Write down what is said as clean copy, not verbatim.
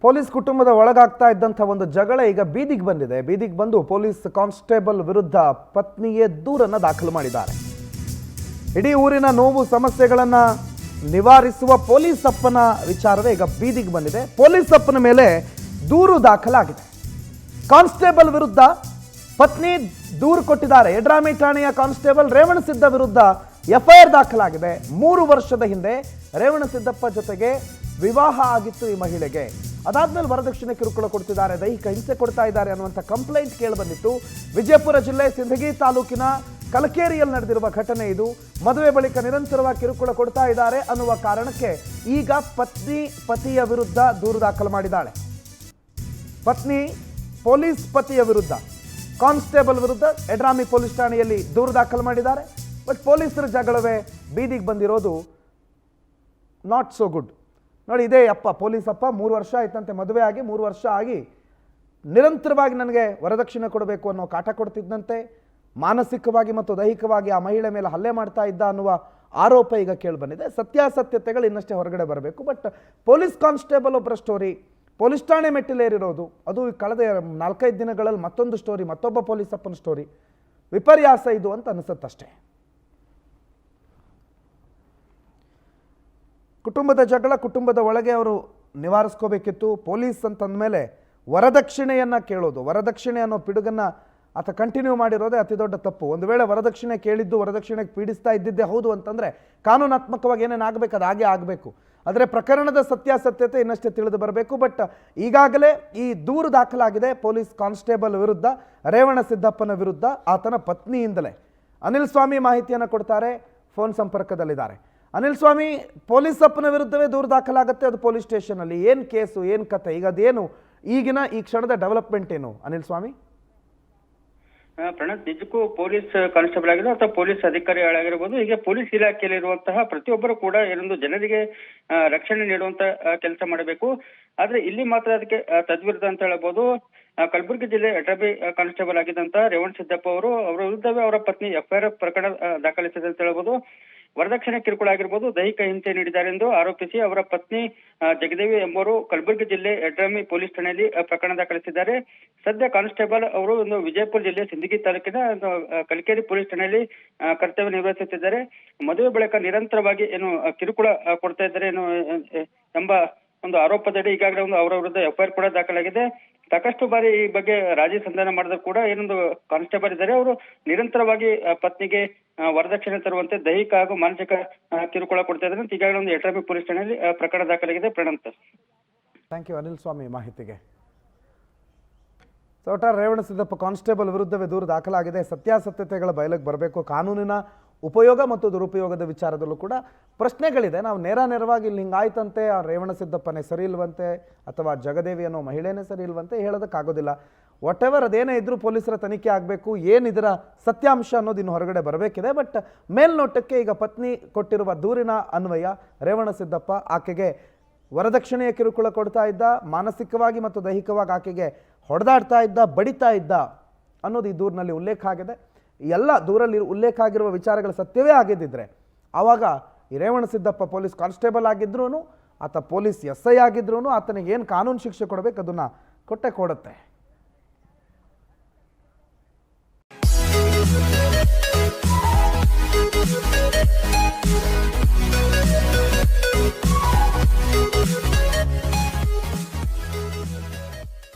Police ಕುಟುಂಬದ ಒಳಗಾಗ್ತಾ ಇದ್ದಂಥ ಒಂದು ಜಗಳ ಈಗ ಬೀದಿಗೆ ಬಂದಿದೆ. ಬೀದಿಗೆ ಬಂದು ಪೊಲೀಸ್ ಕಾನ್ಸ್ಟೇಬಲ್ ವಿರುದ್ಧ ಪತ್ನಿಯೇ ದೂರನ್ನು ದಾಖಲು ಮಾಡಿದ್ದಾರೆ. ಇಡೀ ಊರಿನ ನೋವು ಸಮಸ್ಯೆಗಳನ್ನು ನಿವಾರಿಸುವ ಪೊಲೀಸ್ ಅಪ್ಪನ ವಿಚಾರವೇ ಈಗ ಬೀದಿಗೆ ಬಂದಿದೆ. ಪೊಲೀಸ್ ಅಪ್ಪನ ಮೇಲೆ ದೂರು ದಾಖಲಾಗಿದೆ. ಕಾನ್ಸ್ಟೇಬಲ್ ವಿರುದ್ಧ ಪತ್ನಿ ದೂರು ಕೊಟ್ಟಿದ್ದಾರೆ. ಯಡ್ರಾಮಿ ಠಾಣೆಯ ಕಾನ್ಸ್ಟೇಬಲ್ ರೇವಣಸಿದ್ದ ವಿರುದ್ಧ ಎಫ್ಐಆರ್ ದಾಖಲಾಗಿದೆ. 3 ವರ್ಷದ ಹಿಂದೆ ರೇವಣಸಿದ್ದಪ್ಪ ಜೊತೆಗೆ ವಿವಾಹ ಆಗಿತ್ತು ಈ ಮಹಿಳೆಗೆ. ಅದಾದ್ಮೇಲೆ ವರದಕ್ಷಿಣೆ ಕಿರುಕುಳ ಕೊಡ್ತಿದ್ದಾರೆ, ದೈಹಿಕ ಹಿಂಸೆ ಕೊಡ್ತಾ ಇದ್ದಾರೆ ಅನ್ನುವಂಥ ಕಂಪ್ಲೇಂಟ್ ಕೇಳಿ ಬಂದಿತ್ತು. ವಿಜಯಪುರ ಜಿಲ್ಲೆ ಸಿಂದಗಿ ತಾಲೂಕಿನ ಕಲಕೇರಿಯಲ್ಲಿ ನಡೆದಿರುವ ಘಟನೆ ಇದು. ಮದುವೆ ಬಳಿಕ ನಿರಂತರವಾಗಿ ಕಿರುಕುಳ ಕೊಡ್ತಾ ಇದ್ದಾರೆ ಅನ್ನುವ ಕಾರಣಕ್ಕೆ ಈಗ ಪತ್ನಿ ಪತಿಯ ವಿರುದ್ಧ ದೂರು ದಾಖಲು ಮಾಡಿದ್ದಾಳೆ. ಪತ್ನಿ ಪೊಲೀಸ್ ಪತಿಯ ವಿರುದ್ಧ ಕಾನ್ಸ್ಟೇಬಲ್ ವಿರುದ್ಧ ಯಡ್ರಾಮಿ ಪೊಲೀಸ್ ಠಾಣೆಯಲ್ಲಿ ದೂರು ದಾಖಲು ಮಾಡಿದ್ದಾರೆ. ಬಟ್ ಪೊಲೀಸರ ಜಗಳವೇ ಬೀದಿಗೆ ಬಂದಿರೋದು ನಾಟ್ ಸೋ ಗುಡ್. ನೋಡಿ, ಇದೇ ಅಪ್ಪ, ಪೊಲೀಸ್ ಅಪ್ಪ 3 ವರ್ಷ ಆಯ್ತಂತೆ ಮದುವೆ ಆಗಿ, 3 ವರ್ಷ ಆಗಿ ನಿರಂತರವಾಗಿ ನನಗೆ ವರದಕ್ಷಿಣೆ ಕೊಡಬೇಕು ಅನ್ನೋ ಕಾಟ ಕೊಡ್ತಿದ್ದಂತೆ. ಮಾನಸಿಕವಾಗಿ ಮತ್ತು ದೈಹಿಕವಾಗಿ ಆ ಮಹಿಳೆ ಮೇಲೆ ಹಲ್ಲೆ ಮಾಡ್ತಾ ಇದ್ದ ಅನ್ನುವ ಆರೋಪ ಈಗ ಕೇಳಿಬಂದಿದೆ. ಸತ್ಯಾಸತ್ಯತೆಗಳು ಇನ್ನಷ್ಟೇ ಹೊರಗಡೆ ಬರಬೇಕು. ಬಟ್ ಪೊಲೀಸ್ ಕಾನ್ಸ್ಟೇಬಲ್ ಒಬ್ಬರ ಸ್ಟೋರಿ ಪೊಲೀಸ್ ಠಾಣೆ ಮೆಟ್ಟಿಲೇರಿರೋದು, ಅದು ಕಳೆದ 4-5 ದಿನಗಳಲ್ಲಿ ಮತ್ತೊಂದು ಸ್ಟೋರಿ, ಮತ್ತೊಬ್ಬ ಪೊಲೀಸ್ ಅಪ್ಪನ ಸ್ಟೋರಿ. ವಿಪರ್ಯಾಸ ಇದು ಅಂತ ಅನಿಸುತ್ತಷ್ಟೇ. ಕುಟುಂಬದ ಜಗಳ ಕುಟುಂಬದ ಒಳಗೆ ಅವರು ನಿವಾರಿಸ್ಕೋಬೇಕಿತ್ತು. ಪೊಲೀಸ್ ಅಂತಂದಮೇಲೆ ವರದಕ್ಷಿಣೆಯನ್ನು ಕೇಳೋದು, ವರದಕ್ಷಿಣೆ ಅನ್ನೋ ಪಿಡುಗನ್ನು ಆತ ಕಂಟಿನ್ಯೂ ಮಾಡಿರೋದೇ ಅತಿ ದೊಡ್ಡ ತಪ್ಪು. ಒಂದು ವೇಳೆ ವರದಕ್ಷಿಣೆ ಕೇಳಿದ್ದು ವರದಕ್ಷಿಣೆಗೆ ಪೀಡಿಸ್ತಾ ಇದ್ದಿದ್ದೇ ಹೌದು ಅಂತಂದರೆ ಕಾನೂನಾತ್ಮಕವಾಗಿ ಏನೇನು ಆಗಬೇಕು ಅದು ಹಾಗೆ ಆಗಬೇಕು. ಆದರೆ ಪ್ರಕರಣದ ಸತ್ಯಾಸತ್ಯತೆ ಇನ್ನಷ್ಟೇ ತಿಳಿದು ಬರಬೇಕು. ಬಟ್ ಈಗಾಗಲೇ ಈ ದೂರು ದಾಖಲಾಗಿದೆ ಪೊಲೀಸ್ ಕಾನ್ಸ್ಟೇಬಲ್ ವಿರುದ್ಧ, ರೇವಣಸಿದ್ದಪ್ಪನ ವಿರುದ್ಧ, ಆತನ ಪತ್ನಿಯಿಂದಲೇ. ಅನಿಲ್ ಸ್ವಾಮಿ ಮಾಹಿತಿಯನ್ನು ಕೊಡ್ತಾರೆ, ಫೋನ್ ಸಂಪರ್ಕದಲ್ಲಿದ್ದಾರೆ. ಅನಿಲ್ ಸ್ವಾಮಿ, ಪೊಲೀಸ್ ಅಪ್ಪನ ವಿರುದ್ಧವೇ ದೂರು ದಾಖಲಾಗುತ್ತೆ, ಅದು ಪೊಲೀಸ್ ಸ್ಟೇಷನಲ್ಲಿ. ಏನು ಕೇಸು, ಏನು ಕತೆ, ಈಗ ಅದೇನು ಈ ಕ್ಷಣದ ಡೆವಲಪ್ಮೆಂಟ್ ಏನು ಅನಿಲ್ ಸ್ವಾಮಿ? ಪ್ರಣತ್, ನಿಜಕ್ಕೂ ಪೊಲೀಸ್ ಕಾನ್ಸ್ಟೇಬಲ್ ಆಗಿರೋ ಅಥವಾ ಪೊಲೀಸ್ ಅಧಿಕಾರಿಗಳಾಗಿರ್ಬೋದು, ಹೀಗೆ ಪೊಲೀಸ್ ಇಲಾಖೆಯಲ್ಲಿ ಇರುವಂತಹ ಪ್ರತಿಯೊಬ್ಬರು ಕೂಡ ಏನೊಂದು ಜನರಿಗೆ ರಕ್ಷಣೆ ನೀಡುವಂತ ಕೆಲಸ ಮಾಡಬೇಕು. ಆದ್ರೆ ಇಲ್ಲಿ ಮಾತ್ರ ಅದಕ್ಕೆ ತದ್ವಿರುದ್ಧ ಅಂತ ಹೇಳ್ಬೋದು. ಕಲಬುರಗಿ ಜಿಲ್ಲೆ ಯಡ್ರಾಮಿ ಕಾನ್ಸ್ಟೇಬಲ್ ಆಗಿದ್ದಂತ ರೇವಣಸಿದ್ದಪ್ಪ ಅವರ ವಿರುದ್ಧವೇ ಅವರ ಪತ್ನಿ ಎಫ್ಐಆರ್ ಪ್ರಕರಣ ದಾಖಲಿಸಿದೆ ಅಂತ ಹೇಳ್ಬೋದು. ವರದಕ್ಷಿಣೆ ಕಿರುಕುಳ ಆಗಿರ್ಬೋದು, ದೈಹಿಕ ಹಿಂಸೆ ನೀಡಿದ್ದಾರೆ ಎಂದು ಆರೋಪಿಸಿ ಅವರ ಪತ್ನಿ ಜಗದೇವಿ ಎಂಬುವರು ಕಲಬುರಗಿ ಜಿಲ್ಲೆ ಯಡ್ರಾಮಿ ಪೊಲೀಸ್ ಠಾಣೆಯಲ್ಲಿ ಪ್ರಕರಣ ದಾಖಲಿಸಿದ್ದಾರೆ. ಸದ್ಯ ಕಾನ್ಸ್ಟೇಬಲ್ ಅವರು ಒಂದು ವಿಜಯಪುರ ಜಿಲ್ಲೆ ಸಿಂದಗಿ ತಾಲೂಕಿನ ಕಲಕೇರಿ ಪೊಲೀಸ್ ಠಾಣೆಯಲ್ಲಿ ಕರ್ತವ್ಯ ನಿರ್ವಹಿಸುತ್ತಿದ್ದಾರೆ. ಮದುವೆ ಬಳಿಕ ನಿರಂತರವಾಗಿ ಏನು ಕಿರುಕುಳ ಕೊಡ್ತಾ ಇದ್ದಾರೆ ಎಂಬ ಒಂದು ಆರೋಪದಡಿ ಈಗಾಗಲೇ ಅವರ ವಿರುದ್ಧ ಎಫ್ಐಆರ್ ಕೂಡ ದಾಖಲಾಗಿದೆ. ಸಾಕಷ್ಟು ಬಾರಿ ಈ ಬಗ್ಗೆ ರಾಜಿ ಸಂಧಾನ ಮಾಡಿದ್ರು ಕೂಡ ಏನೊಂದು ಕಾನ್ಸ್ಟೇಬಲ್ ಇದ್ದಾರೆ, ಅವರು ನಿರಂತರವಾಗಿ ಪತ್ನಿಗೆ ವರದಕ್ಷಿಣೆ ತರುವಂತೆ ದೈಹಿಕ ಹಾಗೂ ಮಾನಸಿಕ ಕಿರುಕುಳ ಕೊಡ್ತಾ ಇದ್ದಾರೆ ಅಂತ ಈಗಾಗಲೇ ಒಂದು ಯಡ್ರಾಮಿ ಪೊಲೀಸ್ ಠಾಣೆಯಲ್ಲಿ ಪ್ರಕರಣ ದಾಖಲಾಗಿದೆ. ಪ್ರಣಂತ, ಥ್ಯಾಂಕ್ ಯು ಅನಿಲ್ ಸ್ವಾಮಿ ಮಾಹಿತಿಗೆ. ಒಟ್ಟಾರೆ ರೇವಣಸಿದ್ದಪ್ಪ ಕಾನ್ಸ್ಟೇಬಲ್ ವಿರುದ್ಧವೇ ದೂರು ದಾಖಲಾಗಿದೆ. ಸತ್ಯಾಸತ್ಯತೆಗಳ ಬಯಲಿಗೆ ಬರಬೇಕು. ಕಾನೂನಿನ ಉಪಯೋಗ ಮತ್ತು ದುರುಪಯೋಗದ ವಿಚಾರದಲ್ಲೂ ಕೂಡ ಪ್ರಶ್ನೆಗಳಿದೆ. ನಾವು ನೇರವಾಗಿ ಇಲ್ಲಿ ಹಿಂಗಾಯ್ತಂತೆ, ಆ ರೇವಣಸಿದ್ದಪ್ಪನೇ ಸರಿ ಇಲ್ವಂತೆ ಅಥವಾ ಜಗದೇವಿ ಅನ್ನೋ ಮಹಿಳೆನೇ ಸರಿ ಇಲ್ವಂತೆ ಹೇಳೋದಕ್ಕಾಗೋದಿಲ್ಲ. ವಾಟ್ ಎವರ್ ಅದೇನೇ ಇದ್ರೂ ಪೊಲೀಸರ ತನಿಖೆ ಆಗಬೇಕು. ಏನಿದರ ಸತ್ಯಾಂಶ ಅನ್ನೋದು ಇನ್ನು ಹೊರಗಡೆ ಬರಬೇಕಿದೆ. ಬಟ್ ಮೇಲ್ನೋಟಕ್ಕೆ ಈಗ ಪತ್ನಿ ಕೊಟ್ಟಿರುವ ದೂರಿನ ಅನ್ವಯ ರೇವಣಸಿದ್ದಪ್ಪ ಆಕೆಗೆ ವರದಕ್ಷಿಣೆಯ ಕಿರುಕುಳ ಕೊಡ್ತಾ ಇದ್ದ, ಮಾನಸಿಕವಾಗಿ ಮತ್ತು ದೈಹಿಕವಾಗಿ ಆಕೆಗೆ ಹೊಡೆದಾಡ್ತಾ ಇದ್ದ, ಬಡಿತಾ ಇದ್ದ ಅನ್ನೋದು ಈ ದೂರಿನಲ್ಲಿ ಉಲ್ಲೇಖ ಆಗಿದೆ. ಎಲ್ಲ ದೂರಲ್ಲಿ ಉಲ್ಲೇಖ ಆಗಿರುವ ವಿಚಾರಗಳ ಸತ್ಯವೇ ಆಗಿದ್ದಿದ್ರೆ ಆವಾಗ ಈ ರೇವಣಸಿದ್ದಪ್ಪ ಪೊಲೀಸ್ ಕಾನ್ಸ್ಟೇಬಲ್ ಆಗಿದ್ರೂ, ಆತ ಪೊಲೀಸ್ SI ಆಗಿದ್ರೂ ಆತನಿಗೆ ಏನು ಕಾನೂನು ಶಿಕ್ಷೆ ಕೊಡಬೇಕು ಅದನ್ನು ಕೊಟ್ಟೆ ಕೊಡುತ್ತೆ.